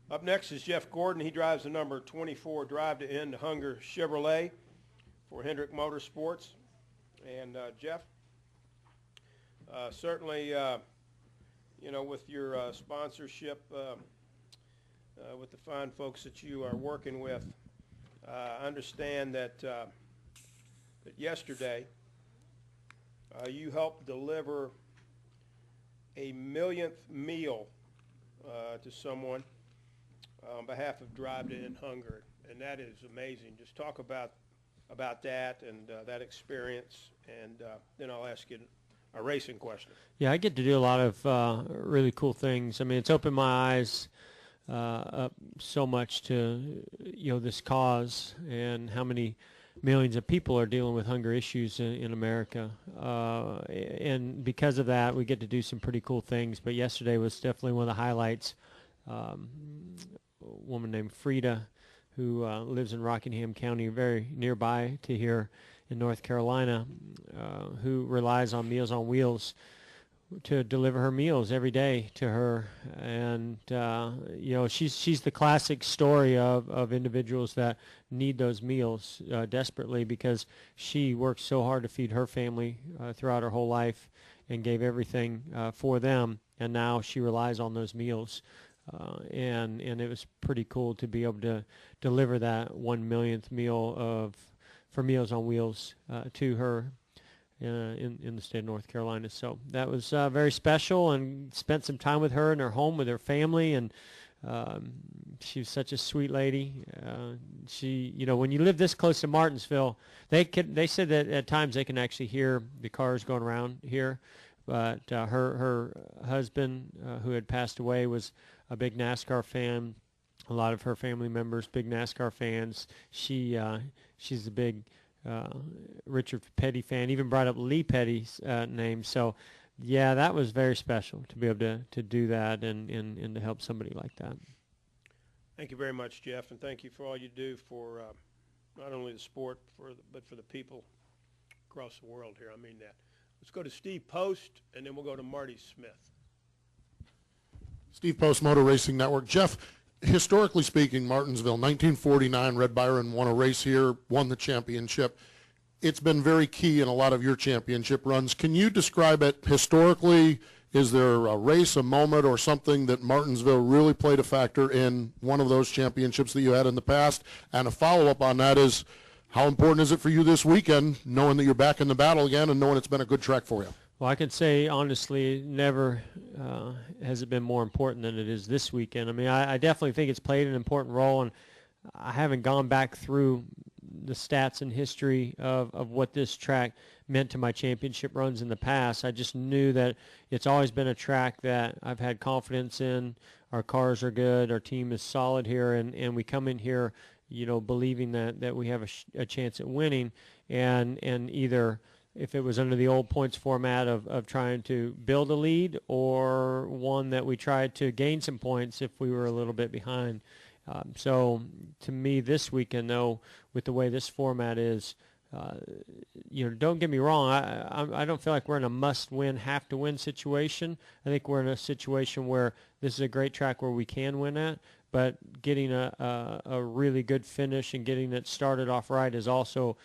Up next is Jeff Gordon. He drives the number 24 Drive to End Hunger Chevrolet for Hendrick Motorsports. And Jeff, certainly, with your sponsorship, with the fine folks that you are working with, I understand that that yesterday you helped deliver a millionth meal to someone on behalf of Drive to End Hunger, and that is amazing. Just talk about that and that experience, and then I'll ask you a racing question. Yeah, I get to do a lot of really cool things. I mean, it's opened my eyes up so much to this cause and how many millions of people are dealing with hunger issues in America, and because of that, we get to do some pretty cool things. But yesterday was definitely one of the highlights. A woman named Frida, who lives in Rockingham County, very nearby to here in North Carolina, who relies on Meals on Wheels to deliver her meals every day to her. And she's the classic story of individuals that need those meals desperately, because she worked so hard to feed her family throughout her whole life and gave everything for them, and now she relies on those meals. And it was pretty cool to be able to deliver that 1 millionth meal for Meals on Wheels to her in the state of North Carolina. So that was very special, and spent some time with her in her home with her family, and she was such a sweet lady. She, when you live this close to Martinsville, they said that at times they can actually hear the cars going around here. But her husband, who had passed away, was a big NASCAR fan. A lot of her family members, big NASCAR fans. She's a big Richard Petty fan. Even brought up Lee Petty's name. So, yeah, that was very special to be able to do that and to help somebody like that. Thank you very much, Jeff, and thank you for all you do for not only the sport, but for the people across the world here. I mean that. Let's go to Steve Post, and then we'll go to Marty Smith. Steve Post, Motor Racing Network. Jeff, historically speaking, Martinsville, 1949, Red Byron won a race here, won the championship. It's been very key in a lot of your championship runs. Can you describe it historically? Is there a race, a moment, or something that Martinsville really played a factor in one of those championships that you had in the past? And a follow-up on that is, how important is it for you this weekend, knowing that you're back in the battle again and knowing it's been a good track for you? Well, I can say honestly, never has it been more important than it is this weekend. I mean, I definitely think it's played an important role, and I haven't gone back through the stats and history of what this track meant to my championship runs in the past. I just knew that it's always been a track that I've had confidence in. Our cars are good, our team is solid here, and we come in here, believing that we have a chance at winning, and either if it was under the old points format of trying to build a lead, or one that we tried to gain some points if we were a little bit behind. So to me this weekend, though, with the way this format is, don't get me wrong, I don't feel like we're in a must-win, have-to-win situation. I think we're in a situation where this is a great track where we can win at, but getting a really good finish and getting it started off right is also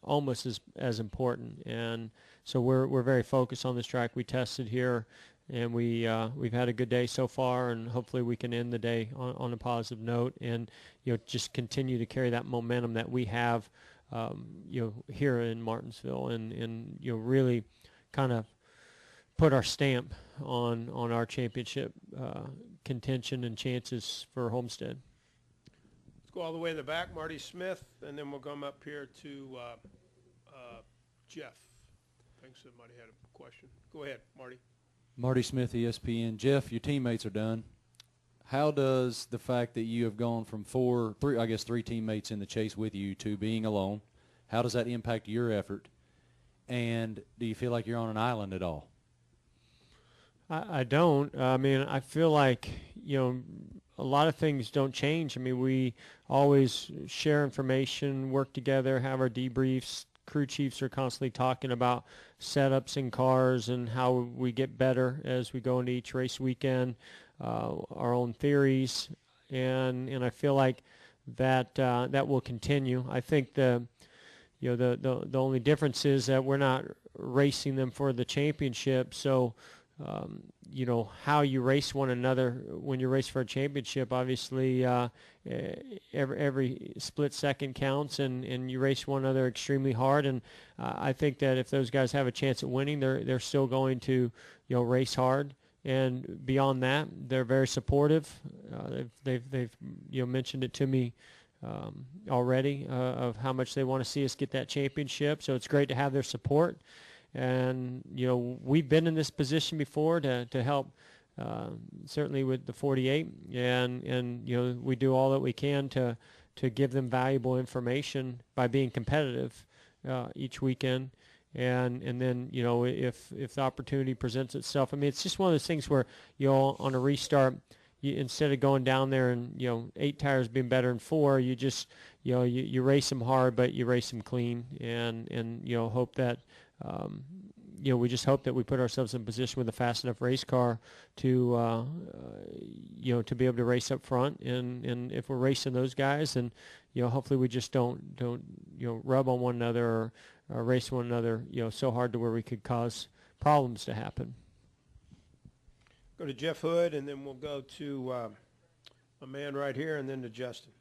almost as important. And so we're very focused on this track. We tested here, and we've had a good day so far, and hopefully we can end the day on a positive note, and just continue to carry that momentum that we have here in Martinsville, and really kind of put our stamp on our championship contention and chances for Homestead. Let's go all the way in the back, Marty Smith, and then we'll come up here to Jeff. I think somebody had a question. Go ahead, Marty. Marty Smith, ESPN. Jeff, your teammates are done. How does the fact that you have gone from three teammates in the chase with you to being alone, how does that impact your effort? And do you feel like you're on an island at all? I don't. I mean, I feel like, a lot of things don't change. I mean, we always share information, work together, have our debriefs. Crew chiefs are constantly talking about setups in cars and how we get better as we go into each race weekend, our own theories. and I feel like that that will continue. I think the only difference is that we're not racing them for the championship. So, how you race one another when you race for a championship, obviously every split second counts, and you race one another extremely hard. And I think that if those guys have a chance at winning, they're still going to race hard. And beyond that, they're very supportive. They've mentioned it to me already of how much they want to see us get that championship. So it's great to have their support. And we've been in this position before to help, certainly with the 48, and we do all that we can to give them valuable information by being competitive each weekend. And then if the opportunity presents itself, I mean, it's just one of those things where on a restart, instead of going down there and 8 tires being better than 4, you just you race them hard, but you race them clean, and hope that we just hope that we put ourselves in a position with a fast enough race car to to be able to race up front, and if we're racing those guys, then hopefully we just don't rub on one another or race one another so hard to where we could cause problems to happen. Go to Jeff Hood, and then we'll go to a man right here, and then to Justin.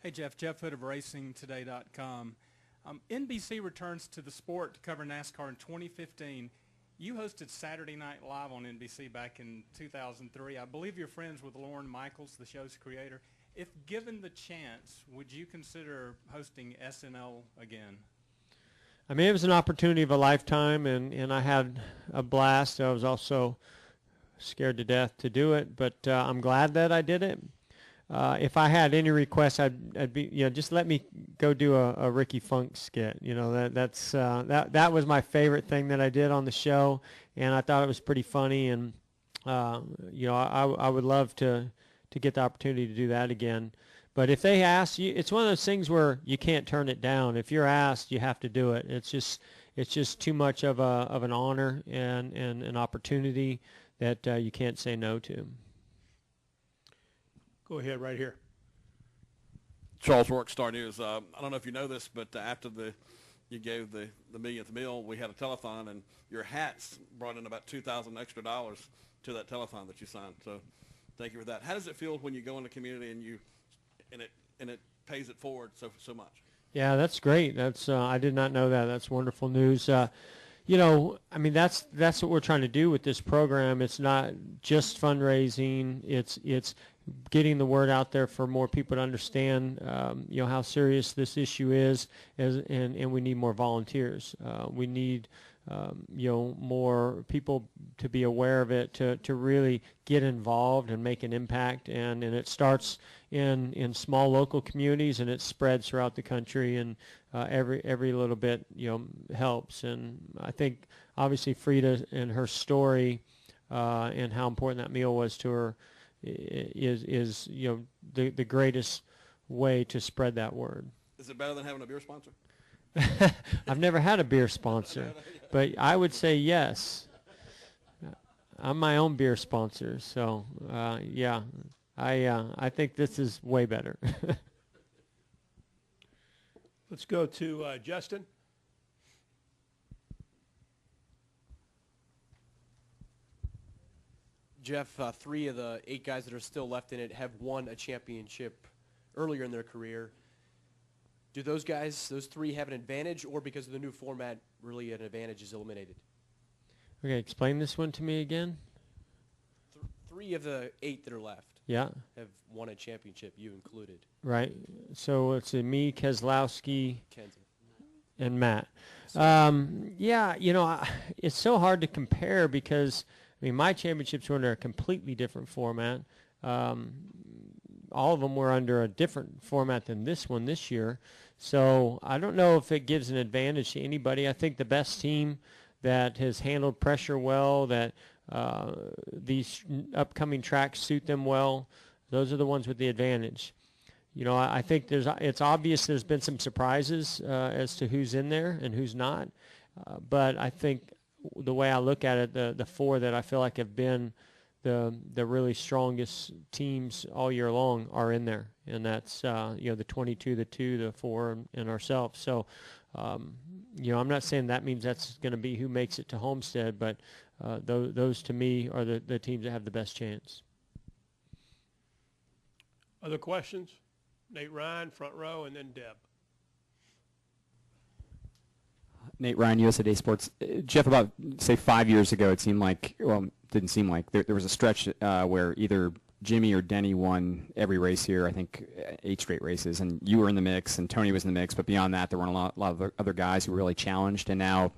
Hey, Jeff Hood of RacingToday.com. NBC returns to the sport to cover NASCAR in 2015. You hosted Saturday Night Live on NBC back in 2003. I believe you're friends with Lorne Michaels, the show's creator. If given the chance, would you consider hosting SNL again? I mean, it was an opportunity of a lifetime, and I had a blast. I was also scared to death to do it, but I'm glad that I did it. If I had any requests, I'd be, just let me go do a Ricky Funk skit. That was my favorite thing that I did on the show, and I thought it was pretty funny. And I would love to get the opportunity to do that again. But if they ask you, it's one of those things where you can't turn it down. If you're asked, you have to do it. It's just too much of an honor and an opportunity that you can't say no to. Go ahead, right here. Charles Rourke, Star News. I don't know if you know this, but after you gave the millionth meal, we had a telethon, and your hats brought in about $2,000 extra to that telethon that you signed. So thank you for that. How does it feel when you go in the community and it pays it forward so much? Yeah, that's great. That's I did not know that. That's wonderful news. I mean, that's what we're trying to do with this program. It's not just fundraising. It's getting the word out there for more people to understand, how serious this issue is, and we need more volunteers. We need, more people to be aware of it, to really get involved and make an impact. And it starts in small local communities, and it spreads throughout the country, and every little bit, helps. And I think obviously Frida and her story and how important that meal was to her is the greatest way to spread that word. Is it better than having a beer sponsor? I've never had a beer sponsor, but I would say yes. I'm my own beer sponsor, so yeah, I think this is way better. Let's go to Justin. Jeff, 3 of the 8 guys that are still left in it have won a championship earlier in their career. Do those guys, those 3, have an advantage, or because of the new format, really an advantage is eliminated? Okay, explain this one to me again. 3 of the 8 that are left have won a championship, you included. Right. So it's me, Keselowski, Kenzie, and Matt. Yeah, it's so hard to compare because my championships were under a completely different format. All of them were under a different format than this one this year. So I don't know if it gives an advantage to anybody. I think the best team that has handled pressure well, that these upcoming tracks suit them well, those are the ones with the advantage. I think it's obvious there's been some surprises as to who's in there and who's not. But I think the way I look at it, the 4 that I feel like have been the really strongest teams all year long are in there, and that's the 22, the 2, the 4, and ourselves. So I'm not saying that means that's going to be who makes it to Homestead, but those to me are the teams that have the best chance. Other questions? Nate Ryan, front row, and then Deb. Nate Ryan, USA Today Sports. Jeff, about, say, 5 years ago, it seemed like, well, didn't seem like, there was a stretch where either Jimmy or Denny won every race here, I think 8 straight races, and you were in the mix, and Tony was in the mix, but beyond that, there weren't a lot of other guys who were really challenged, and now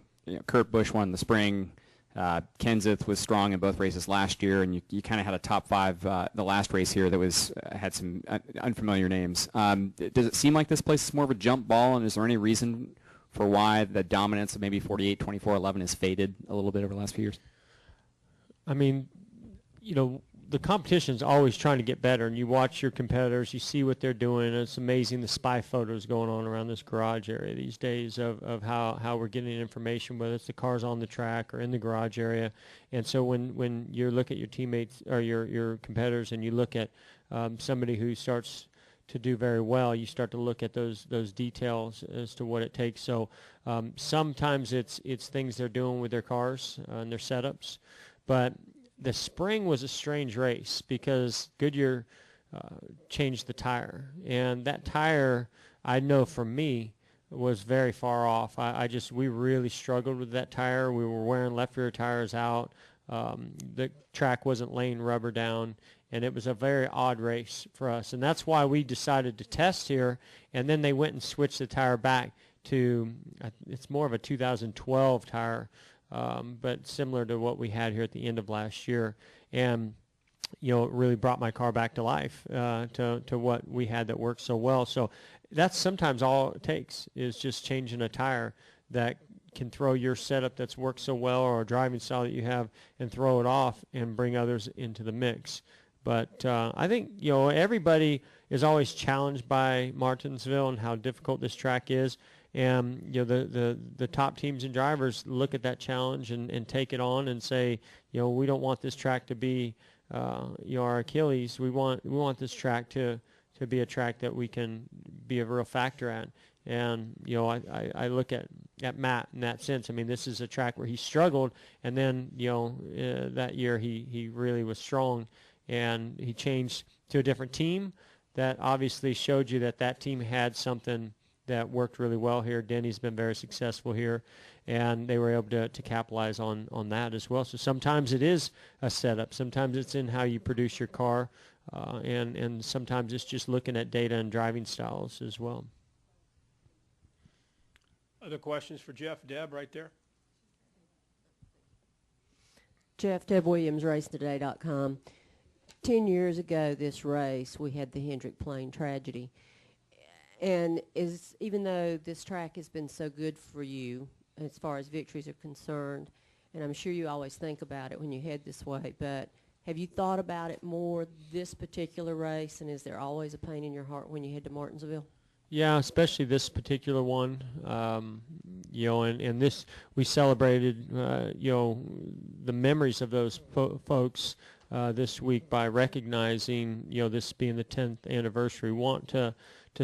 Kurt Busch won in the spring. Kenseth was strong in both races last year, and you kind of had a top 5 the last race here that had some unfamiliar names. Does it seem like this place is more of a jump ball, and is there any reason for why the dominance of maybe 48, 24, 11 has faded a little bit over the last few years? I mean, the competition's always trying to get better, and you watch your competitors, you see what they're doing, and it's amazing the spy photos going on around this garage area these days of how we're getting information, whether it's the cars on the track or in the garage area. And so when you look at your teammates or your competitors and you look at somebody who starts to do very well, you start to look at those details as to what it takes. So sometimes it's things they're doing with their cars and their setups, but the spring was a strange race because Goodyear changed the tire, and that tire, I know for me, was very far off. We really struggled with that tire. We were wearing left rear tires out. The track wasn't laying rubber down, and it was a very odd race for us, and that's why we decided to test here. And then they went and switched the tire back to it's more of a 2012 tire, but similar to what we had here at the end of last year. And it really brought my car back to life, to what we had that worked so well. So that's sometimes all it takes is just changing a tire that can throw your setup that's worked so well or a driving style that you have and throw it off and bring others into the mix. But I think, everybody is always challenged by Martinsville and how difficult this track is. And, the top teams and drivers look at that challenge and take it on and say, we don't want this track to be, our Achilles. We want this track to be a track that we can be a real factor at. And, I look at Matt in that sense. I mean, this is a track where he struggled, and then, that year he really was strong, and he changed to a different team that obviously showed you that team had something that worked really well here. Denny's been very successful here, and they were able to capitalize on that as well. So sometimes it is a setup. Sometimes it's in how you produce your car, and sometimes it's just looking at data and driving styles as well. Other questions for Jeff? Deb, right there. Jeff, Deb Williams, RacingToday.com. 10 years ago this race, we had the Hendrick Plain tragedy. And even though this track has been so good for you as far as victories are concerned, and I'm sure you always think about it when you head this way, but have you thought about it more this particular race, and is there always a pain in your heart when you head to Martinsville? Yeah, especially this particular one. And this, we celebrated, the memories of those folks this week by recognizing, this being the 10th anniversary. We want to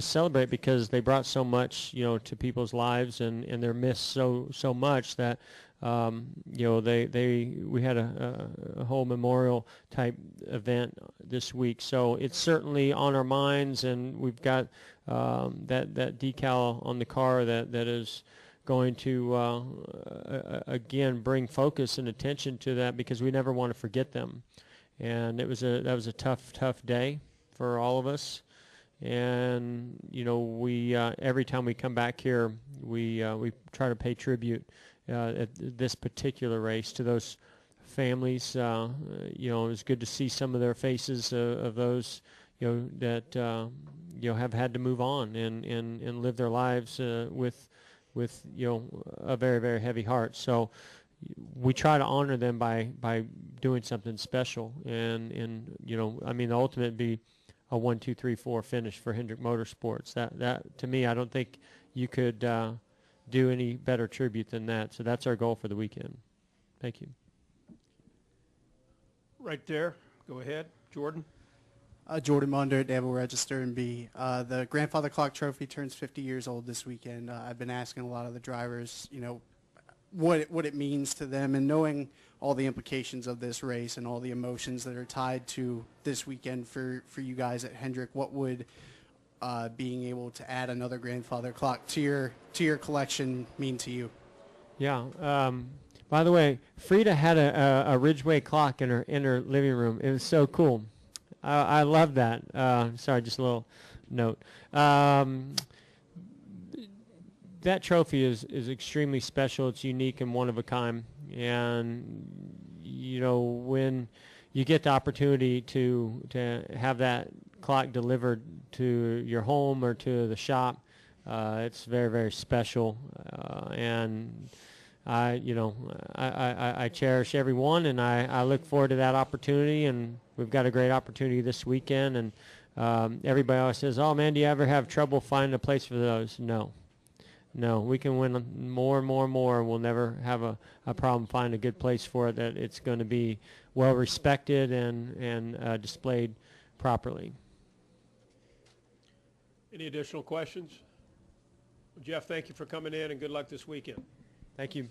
celebrate because they brought so much, to people's lives, and they're missed so much that, we had a whole memorial type event this week. So it's certainly on our minds, and we've got that decal on the car that is going to again bring focus and attention to that, because we never want to forget them. And that was a tough day for all of us. And we every time we come back here, we try to pay tribute at this particular race to those families. It was good to see some of their faces of those that have had to move on and live their lives with a very, very heavy heart. So we try to honor them by doing something special, and the ultimate would be a 1, 2, 3, 4 finish for Hendrick Motorsports. That to me, I don't think you could do any better tribute than that. So that's our goal for the weekend. Thank you. Right there. Go ahead, Jordan. Jordan Munder at Naval Register and B. The Grandfather Clock Trophy turns 50 years old this weekend. I've been asking a lot of the drivers, what it means to them, and knowing all the implications of this race and all the emotions that are tied to this weekend for you guys at Hendrick. What would being able to add another grandfather clock to your collection mean to you? Yeah. By the way, Frida had a Ridgeway clock in her living room. It was so cool. I love that. Sorry, just a little note. That trophy is extremely special. It's unique and one of a kind. And when you get the opportunity to have that clock delivered to your home or to the shop, it's very, very special. And I cherish every one, and I look forward to that opportunity. And we've got a great opportunity this weekend. And everybody always says, "Oh man, do you ever have trouble finding a place for those?" No, we can win more and more and more. We'll never have a problem finding a good place for it, that it's going to be well respected and displayed properly. Any additional questions? Jeff, thank you for coming in, and good luck this weekend. Thank you.